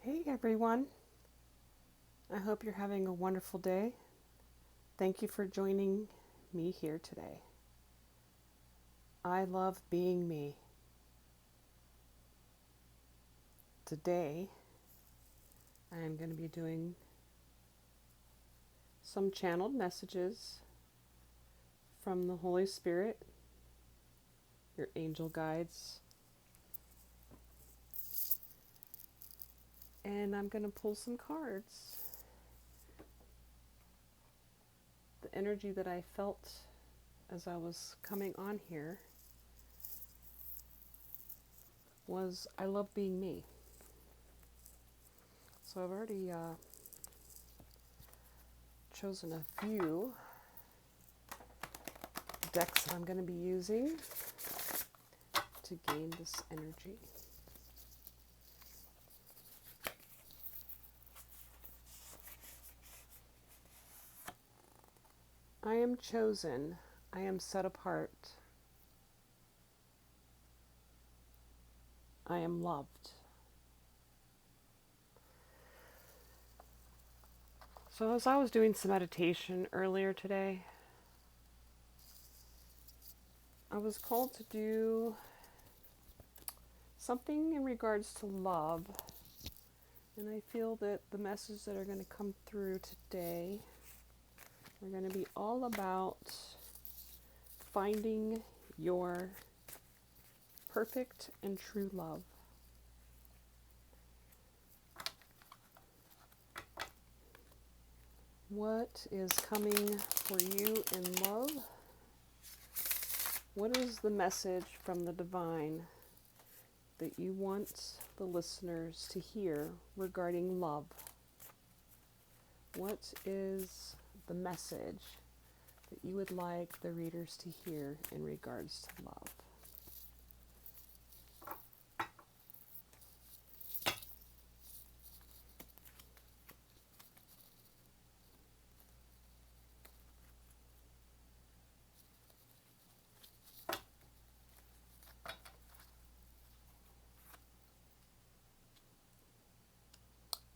Hey everyone, I hope you're having a wonderful day. Thank you for joining me here today. I love being me. Today, I am going to be doing some channeled messages from the Holy Spirit, your angel guides, and I'm going to pull some cards. The energy that I felt as I was coming on here was I love being me. So I've already chosen a few decks that I'm going to be using to gain this energy. I am chosen. I am set apart. I am loved. So as I was doing some meditation earlier today, I was called to do something in regards to love. And I feel that the messages that are going to come through today are going to be all about finding your perfect and true love. What is coming for you in love? What is the message from the divine that you want the listeners to hear regarding love? What is the message that you would like the readers to hear in regards to love?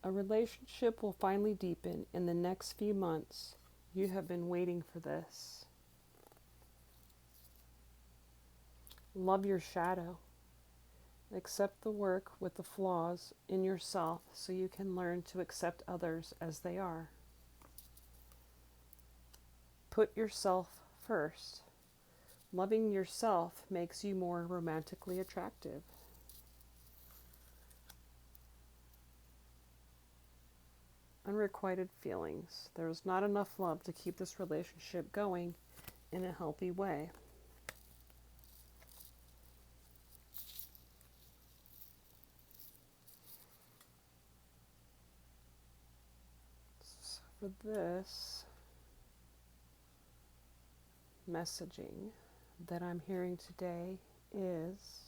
A relationship will finally deepen in the next few months. You have been waiting for this. Love your shadow. Accept the work with the flaws in yourself so you can learn to accept others as they are. Put yourself first. Loving yourself makes you more romantically attractive. Unrequited feelings. There is not enough love to keep this relationship going in a healthy way. So for this messaging that I'm hearing today is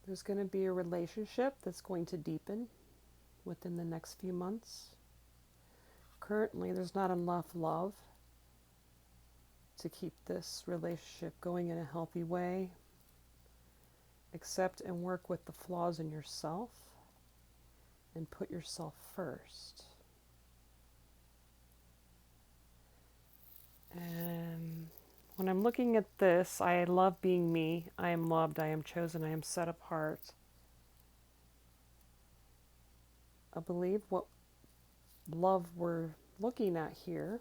there's going to be a relationship that's going to deepen within the next few months. Currently, there's not enough love to keep this relationship going in a healthy way. Accept and work with the flaws in yourself and put yourself first. And when I'm looking at this, I love being me. I am loved. I am chosen. I am set apart. I believe what love we're looking at here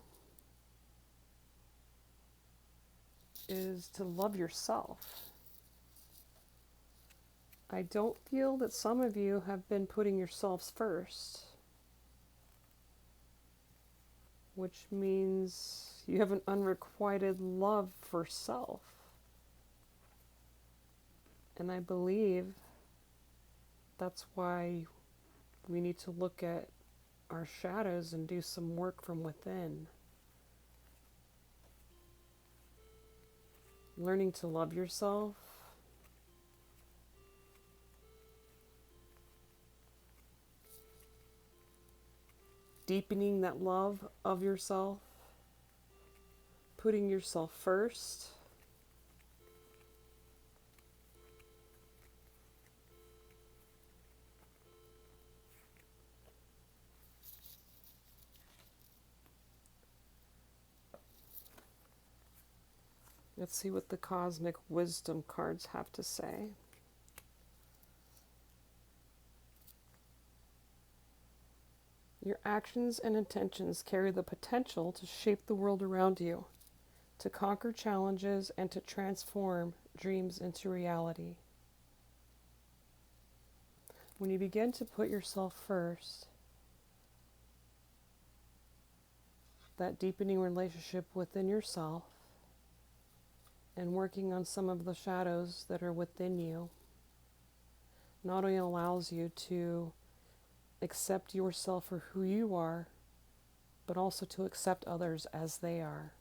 is to love yourself. I don't feel that some of you have been putting yourselves first, which means you have an unrequited love for self. And I believe that's why we need to look at our shadows and do some work from within. Learning to love yourself, deepening that love of yourself, putting yourself first, Let's see what the cosmic wisdom cards have to say. Your actions and intentions carry the potential to shape the world around you, to conquer challenges, and to transform dreams into reality. When you begin to put yourself first, that deepening relationship within yourself and working on some of the shadows that are within you not only allows you to accept yourself for who you are, but also to accept others as they are,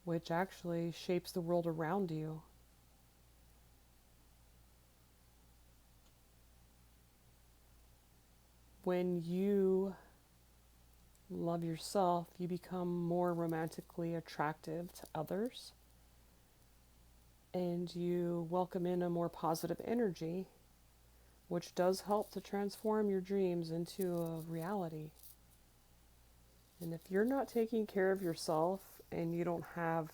which actually shapes the world around you. When you love yourself, you become more romantically attractive to others, and you welcome in a more positive energy, which does help to transform your dreams into a reality. And if you're not taking care of yourself and you don't have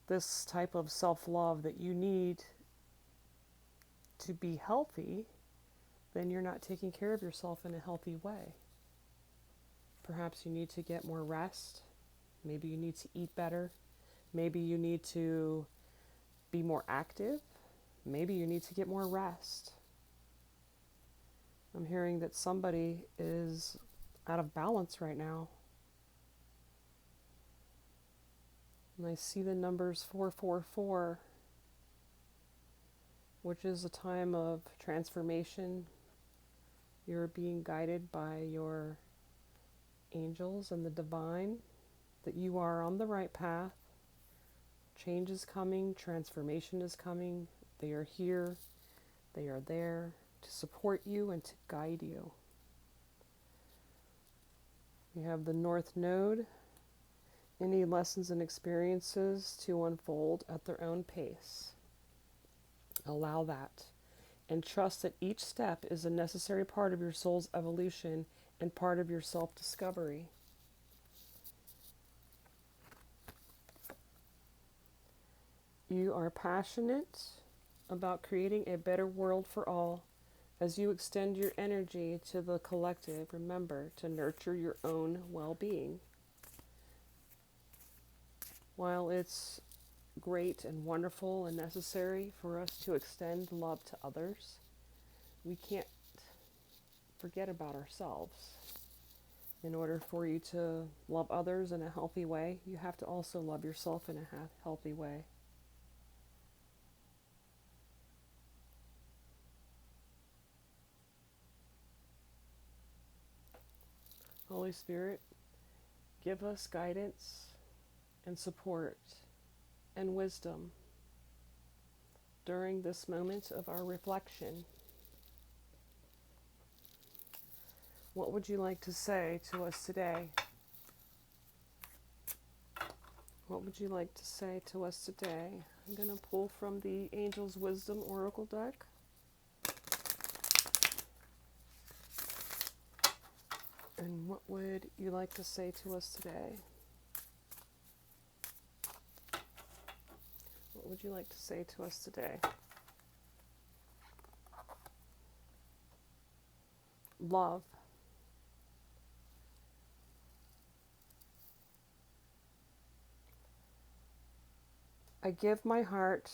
this type of self-love that you need to be healthy, then you're not taking care of yourself in a healthy way. Perhaps you need to get more rest. Maybe you need to eat better. Maybe you need to be more active. Maybe you need to get more rest. I'm hearing that somebody is out of balance right now. And I see the numbers 444, which is a time of transformation. You're being guided by your angels and the divine, that you are on the right path. Change is coming, transformation is coming. They are here, they are there to support you and to guide you. You have the North Node, any lessons and experiences to unfold at their own pace. Allow that, and trust that each step is a necessary part of your soul's evolution and part of your self-discovery. You are passionate about creating a better world for all. As you extend your energy to the collective, remember to nurture your own well-being. While it's great and wonderful and necessary for us to extend love to others, we can't forget about ourselves. In order for you to love others in a healthy way, you have to also love yourself in a healthy way. Holy Spirit, give us guidance and support and wisdom during this moment of our reflection. What would you like to say to us today? What would you like to say to us today? I'm going to pull from the Angel's Wisdom Oracle deck. And what would you like to say to us today? What would you like to say to us today? Love. I give my heart.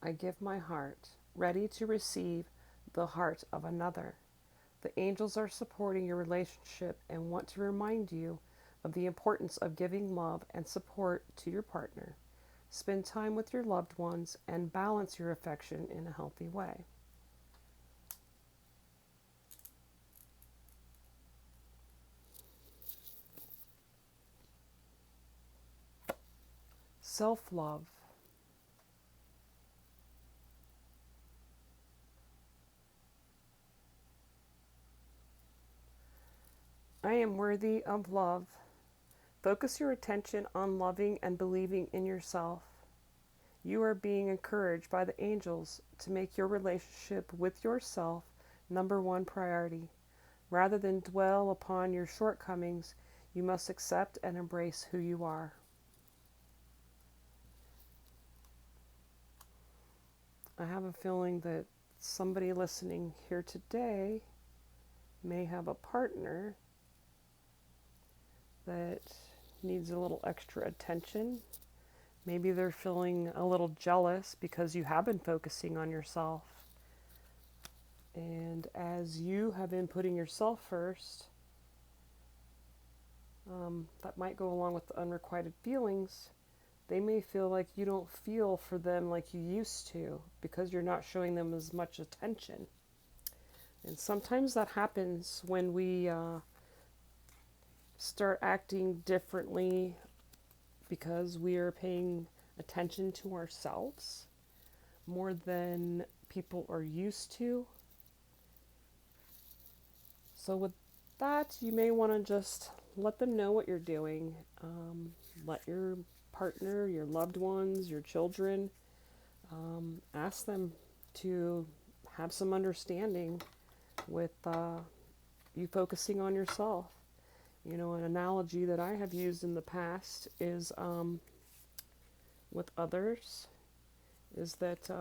I give my heart, ready to receive the heart of another. The angels are supporting your relationship and want to remind you of the importance of giving love and support to your partner. Spend time with your loved ones and balance your affection in a healthy way. Self-love. I am worthy of love. Focus your attention on loving and believing in yourself. You are being encouraged by the angels to make your relationship with yourself number one priority. Rather than dwell upon your shortcomings, you must accept and embrace who you are. I have a feeling that somebody listening here today may have a partner that needs a little extra attention. Maybe they're feeling a little jealous because you have been focusing on yourself. And as you have been putting yourself first, that might go along with the unrequited feelings. They may feel like you don't feel for them like you used to because you're not showing them as much attention. And sometimes that happens when we start acting differently because we are paying attention to ourselves more than people are used to. So with that, you may want to just let them know what you're doing. Let your partner, your loved ones, your children, ask them to have some understanding with you focusing on yourself. You know, an analogy that I have used in the past is with others is that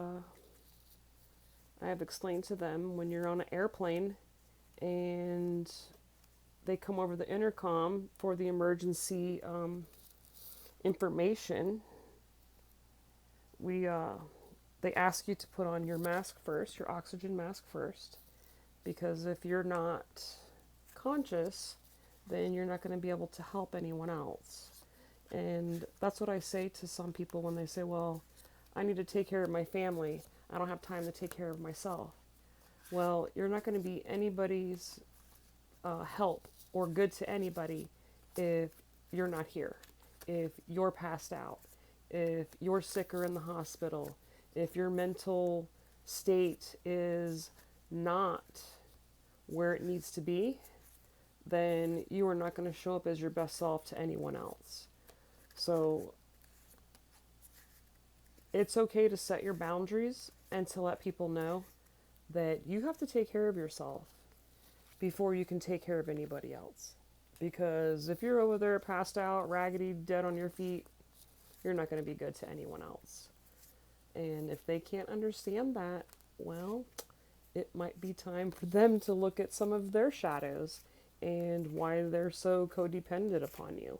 I have explained to them when you're on an airplane and they come over the intercom for the emergency information, they ask you to put on your mask first, your oxygen mask first, because if you're not conscious, then you're not going to be able to help anyone else. And that's what I say to some people when they say, well, I need to take care of my family. I don't have time to take care of myself. Well, you're not going to be anybody's help or good to anybody if you're not here, if you're passed out, if you're sick or in the hospital, if your mental state is not where it needs to be, then you are not going to show up as your best self to anyone else. So it's okay to set your boundaries and to let people know that you have to take care of yourself before you can take care of anybody else. Because if you're over there passed out, raggedy, dead on your feet, you're not going to be good to anyone else. And if they can't understand that, well, it might be time for them to look at some of their shadows and why they're so codependent upon you.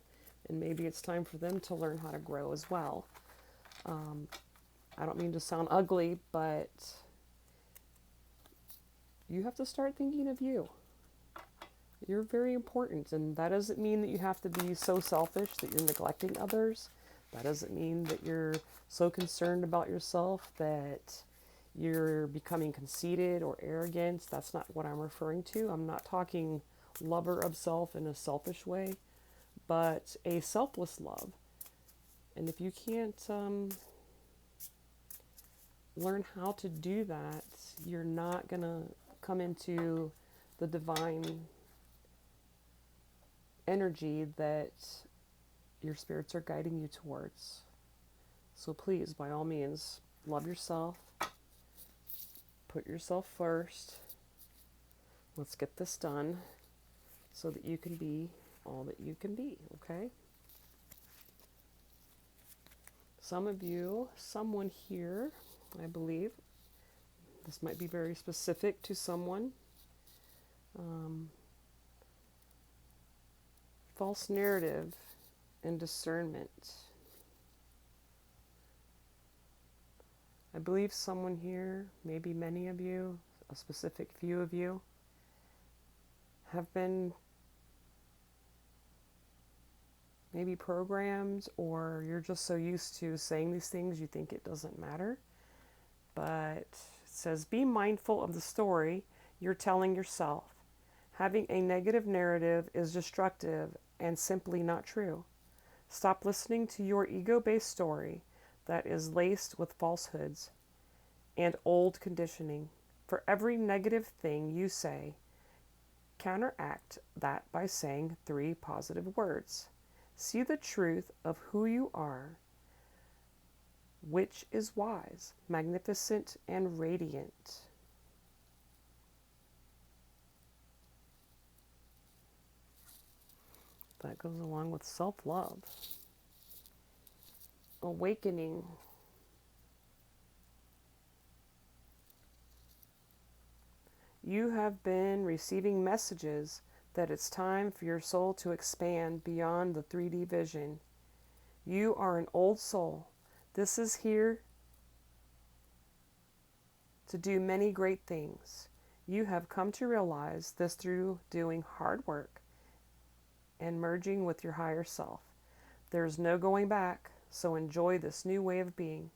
And maybe it's time for them to learn how to grow as well. I don't mean to sound ugly, but you have to start thinking of you. You're very important, and that doesn't mean that you have to be so selfish that you're neglecting others. That doesn't mean that you're so concerned about yourself that you're becoming conceited or arrogant. That's not what I'm referring to. I'm not talking lover of self in a selfish way, but a selfless love. And if you can't learn how to do that, you're not going to come into the divine energy that your spirits are guiding you towards. So please, by all means, love yourself. Put yourself first. Let's get this done so that you can be all that you can be, okay? Some of you, someone here, I believe, this might be very specific to someone. False narrative and discernment. I believe someone here, maybe many of you, a specific few of you, have been maybe programmed, or you're just so used to saying these things you think it doesn't matter. But it says, be mindful of the story you're telling yourself. Having a negative narrative is destructive and simply not true. Stop listening to your ego-based story that is laced with falsehoods and old conditioning. For every negative thing you say, counteract that by saying 3 positive words. See the truth of who you are, which is wise, magnificent, and radiant. That goes along with self-love. Awakening. You have been receiving messages that it's time for your soul to expand beyond the 3D vision. You are an old soul. This is here to do many great things. You have come to realize this through doing hard work and merging with your higher self. There is no going back, so enjoy this new way of being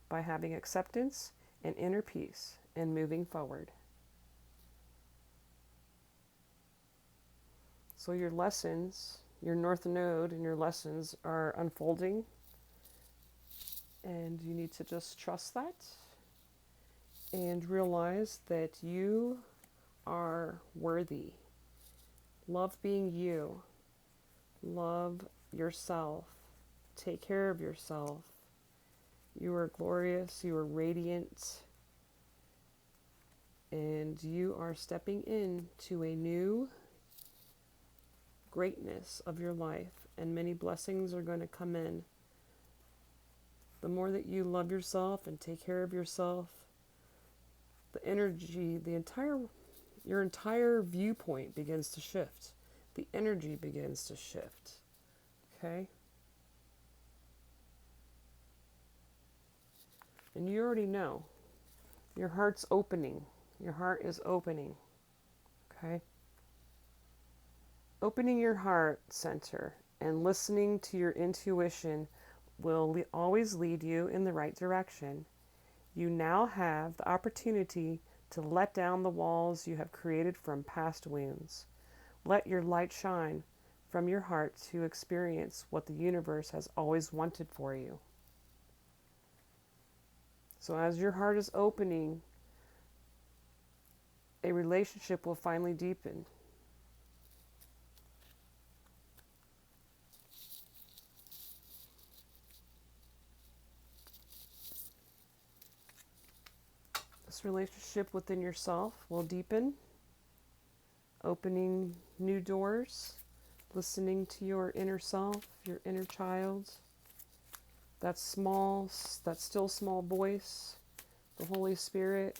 by having acceptance and inner peace and moving forward. So your lessons, your North Node and your lessons are unfolding, and you need to just trust that and realize that you are worthy. Love being you. Love yourself. Take care of yourself. You are glorious. You are radiant. And you are stepping into a new greatness of your life. And many blessings are going to come in. The more that you love yourself and take care of yourself, the energy, your entire viewpoint begins to shift. The energy begins to shift. Okay? And you already know. Your heart's opening. Your heart is opening. Okay? Opening your heart center and listening to your intuition will always lead you in the right direction. You now have the opportunity to let down the walls you have created from past wounds. Let your light shine from your heart to experience what the universe has always wanted for you. So as your heart is opening, a relationship will finally deepen. This relationship within yourself will deepen, opening new doors, listening to your inner self, your inner child, that still small voice, the Holy Spirit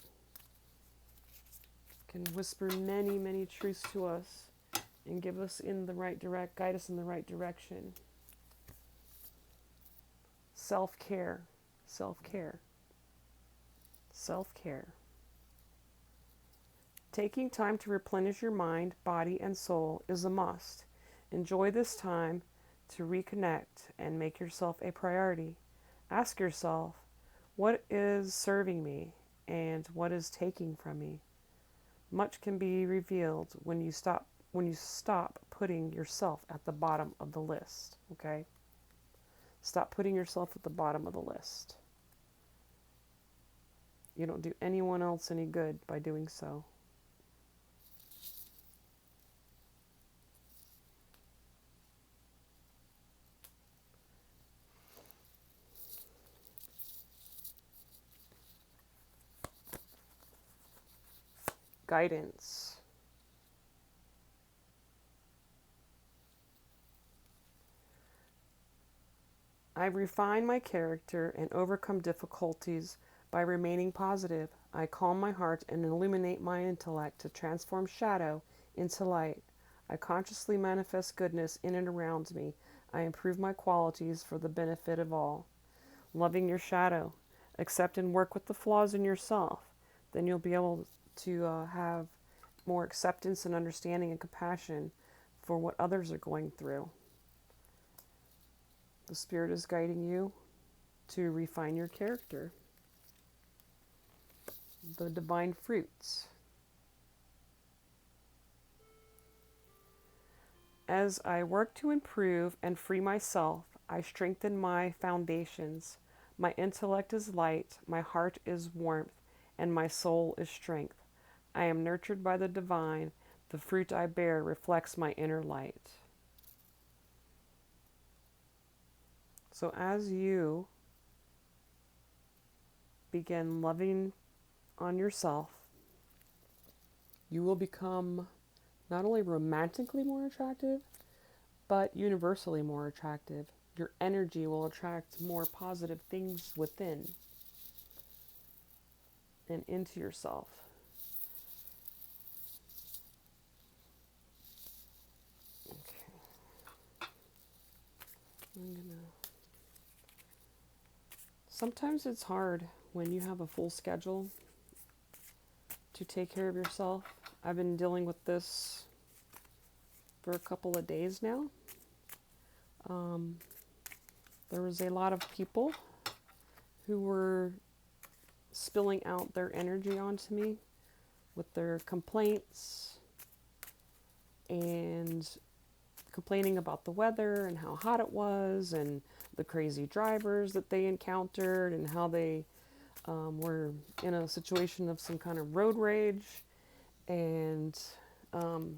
can whisper many, many truths to us and give us guide us in the right direction. Self-care, self-care, self-care. Taking time to replenish your mind, body, and soul is a must. Enjoy this time to reconnect and make yourself a priority. Ask yourself, what is serving me and what is taking from me? Much can be revealed when you stop putting yourself at the bottom of the list, okay? Stop putting yourself at the bottom of the list. You don't do anyone else any good by doing so. Guidance. I refine my character and overcome difficulties by remaining positive. I calm my heart and illuminate my intellect to transform shadow into light. I consciously manifest goodness in and around me. I improve my qualities for the benefit of all. Loving your shadow. Accept and work with the flaws in yourself. Then you'll be able to have more acceptance and understanding and compassion for what others are going through. The Spirit is guiding you to refine your character. The divine fruits. As I work to improve and free myself, I strengthen my foundations. My intellect is light, my heart is warmth, and my soul is strength. I am nurtured by the divine. The fruit I bear reflects my inner light. So as you begin loving on yourself, you will become not only romantically more attractive, but universally more attractive. Your energy will attract more positive things within and into yourself. Okay, I'm gonna. Sometimes it's hard when you have a full schedule to take care of yourself. I've been dealing with this for a couple of days now. Um, there was a lot of people who were spilling out their energy onto me with their complaints and complaining about the weather and how hot it was and the crazy drivers that they encountered and how they were in a situation of some kind of road rage. And um,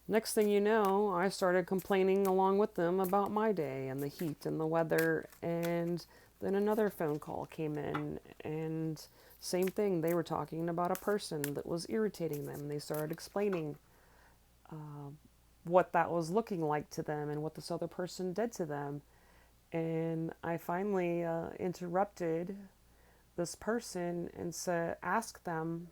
next thing you know, I started complaining along with them about my day and the heat and the weather. And then another phone call came in, and same thing. They were talking about a person that was irritating them. They started explaining uh, what that was looking like to them and what this other person did to them. And I finally interrupted this person and asked them,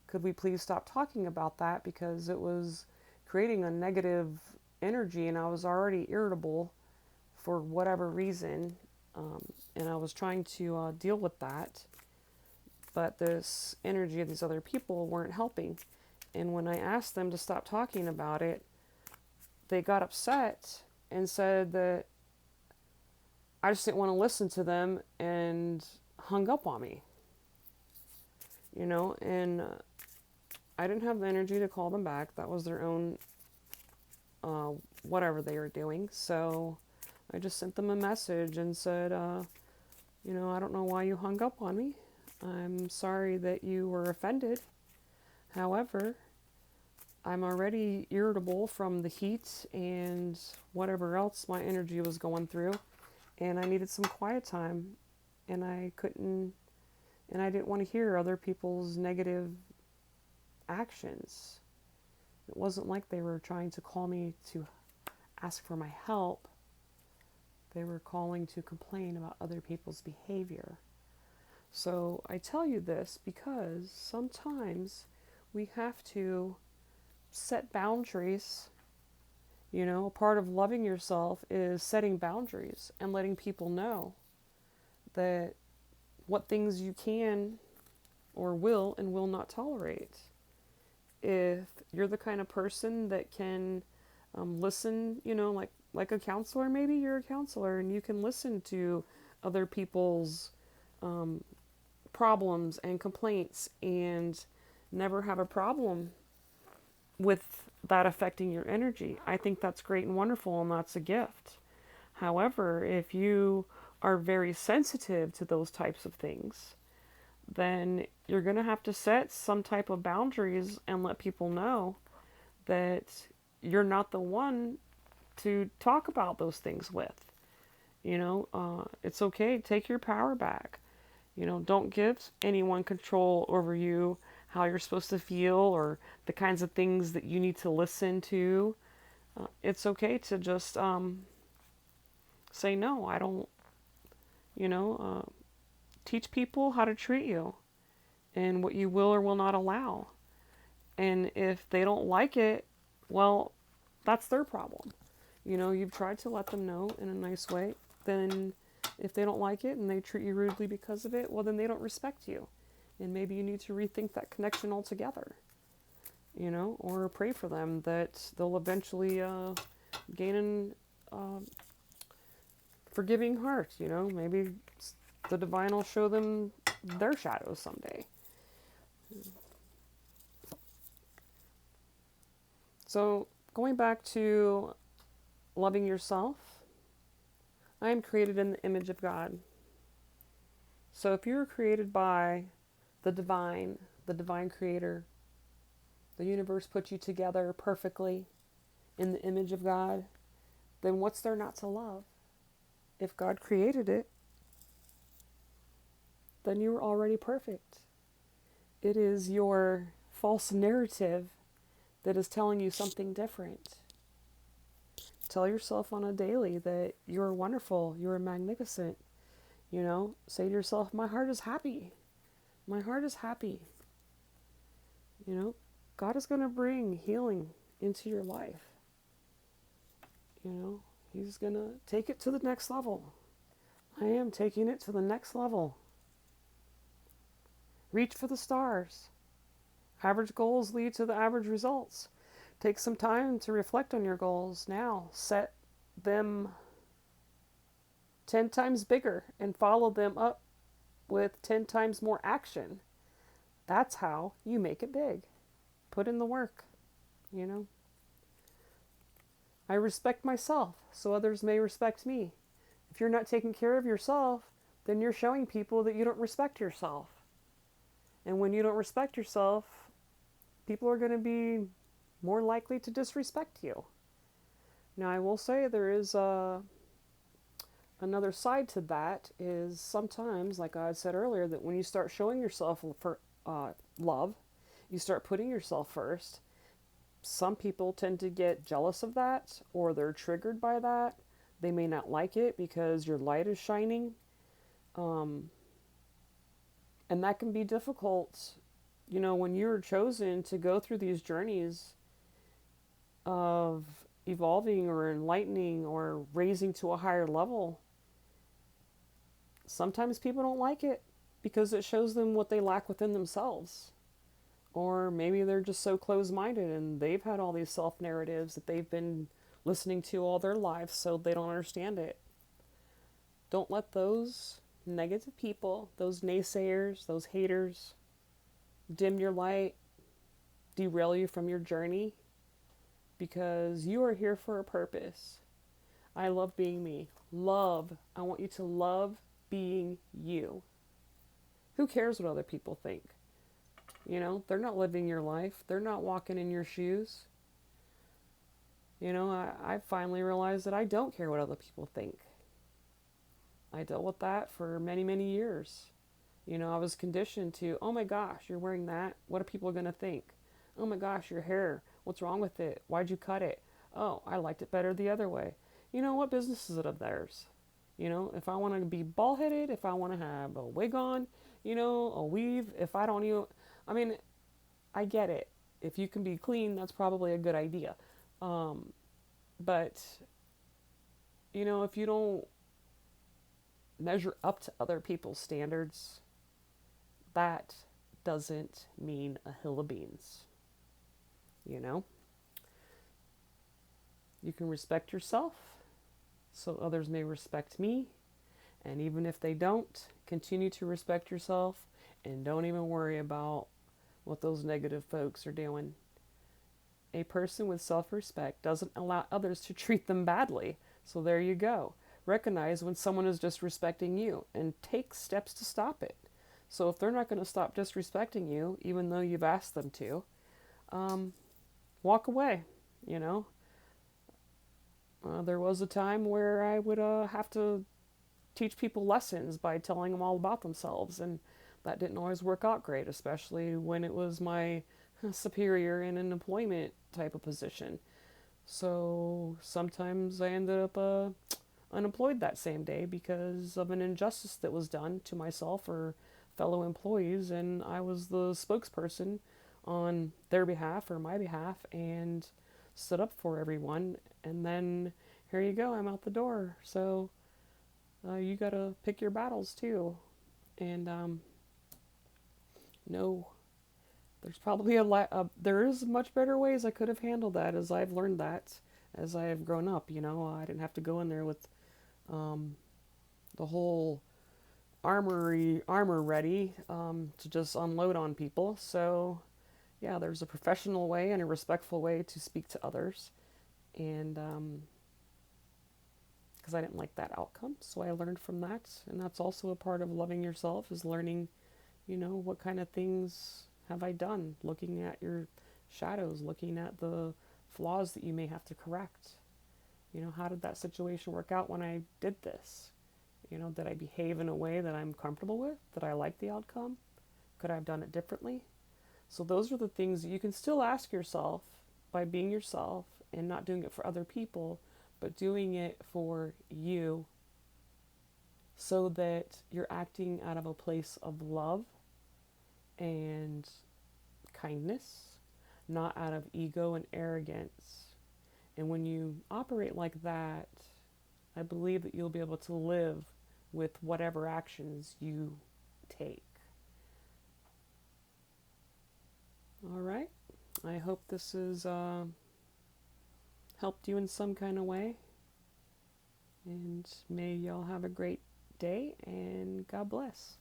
could we please stop talking about that, because it was creating a negative energy and I was already irritable for whatever reason. And I was trying to deal with that, but this energy of these other people weren't helping. And when I asked them to stop talking about it, they got upset and said that I just didn't want to listen to them and hung up on me, and I didn't have the energy to call them back. That was their own, uh, whatever they were doing. So I just sent them a message and said, I don't know why you hung up on me. I'm sorry that you were offended. However, I'm already irritable from the heat and whatever else my energy was going through, and I needed some quiet time, and I couldn't, and I didn't want to hear other people's negative actions. It wasn't like they were trying to call me to ask for my help. They were calling to complain about other people's behavior. So I tell you this because sometimes we have to set boundaries. A part of loving yourself is setting boundaries and letting people know that what things you can or will and will not tolerate. If you're the kind of person that can listen, like a counselor, maybe you're a counselor and you can listen to other people's um, problems and complaints and never have a problem with that affecting your energy. I think that's great and wonderful, and that's a gift. However, if you are very sensitive to those types of things, then you're going to have to set some type of boundaries and let people know that you're not the one to talk about those things with. It's okay. Take your power back. Don't give anyone control over you, how you're supposed to feel, or the kinds of things that you need to listen to. It's okay to just say, no, I don't, you know, teach people how to treat you and what you will or will not allow. And if they don't like it, well, that's their problem. You've tried to let them know in a nice way. Then if they don't like it and they treat you rudely because of it, well, then they don't respect you. And maybe you need to rethink that connection altogether, or pray for them that they'll eventually gain an forgiving heart. Maybe the divine will show them their shadows someday. So, going back to loving yourself, I am created in the image of God. So if you were created by the divine creator, the universe put you together perfectly in the image of God, then what's there not to love? If God created it, then you were already perfect. It is your false narrative that is telling you something different. Tell yourself on a daily that you're wonderful, you're magnificent. You know, say to yourself, my heart is happy. My heart is happy. You know, God is going to bring healing into your life. You know, He's going to take it to the next level. I am taking it to the next level. Reach for the stars. Average goals lead to the average results. Take some time to reflect on your goals now. Set them 10 times bigger and follow them up with 10 times more action. That's how you make it big. Put in the work, you know. I respect myself, so others may respect me. If you're not taking care of yourself, then you're showing people that you don't respect yourself. And when you don't respect yourself, people are going to be more likely to disrespect you. Now, I will say there is another side to that is sometimes, like I said earlier, that when you start showing yourself for love, you start putting yourself first. Some people tend to get jealous of that, or they're triggered by that. They may not like it because your light is shining. And that can be difficult, you know, when you're chosen to go through these journeys of evolving or enlightening or raising to a higher level. Sometimes people don't like it because it shows them what they lack within themselves. Or maybe they're just so closed-minded and they've had all these self-narratives that they've been listening to all their lives, so they don't understand it. Don't let those negative people, those naysayers, those haters, dim your light, derail you from your journey, because you are here for a purpose. I love being me. I want you to love being you. Who cares what other people think? You know, they're not living your life. They're not walking in your shoes. You know, I finally realized that I don't care what other people think. I dealt with that for many, many years. You know, I was conditioned to, oh my gosh, you're wearing that. What are people going to think? Oh my gosh, your hair. What's wrong with it? Why'd you cut it? Oh, I liked it better the other way. You know, what business is it of theirs? You know, if I want to be bald headed, if I want to have a wig on, you know, a weave, if I don't even, I mean, I get it. If you can be clean, that's probably a good idea. But, you know, if you don't measure up to other people's standards, that doesn't mean a hill of beans. You know? You can respect yourself so others may respect me. And even if they don't, continue to respect yourself and don't even worry about what those negative folks are doing. A person with self-respect doesn't allow others to treat them badly. So there you go. Recognize when someone is disrespecting you and take steps to stop it. So if they're not going to stop disrespecting you, even though you've asked them to, walk away, you know. There was a time where I would have to teach people lessons by telling them all about themselves, and that didn't always work out great, especially when it was my superior in an employment type of position. So sometimes I ended up unemployed that same day because of an injustice that was done to myself or fellow employees, and I was the spokesperson on their behalf or my behalf and stood up for everyone. And then here you go, I'm out the door. So you gotta pick your battles too. And no, there's probably there is much better ways I could have handled that as I've learned that as I have grown up. You know, I didn't have to go in there with the whole armor ready to just unload on people. So yeah, there's a professional way and a respectful way to speak to others. And because I didn't like that outcome, so I learned from that. And that's also a part of loving yourself, is learning, you know, what kind of things have I done, looking at your shadows, looking at the flaws that you may have to correct. You know, how did that situation work out when I did this? You know, did I behave in a way that I'm comfortable with? Did I like the outcome? Could I have done it differently? So those are the things you can still ask yourself by being yourself and not doing it for other people, but doing it for you, so that you're acting out of a place of love and kindness, not out of ego and arrogance. And when you operate like that, I believe that you'll be able to live with whatever actions you take. All right. I hope this has helped you in some kind of way. And may y'all have a great day, and God bless.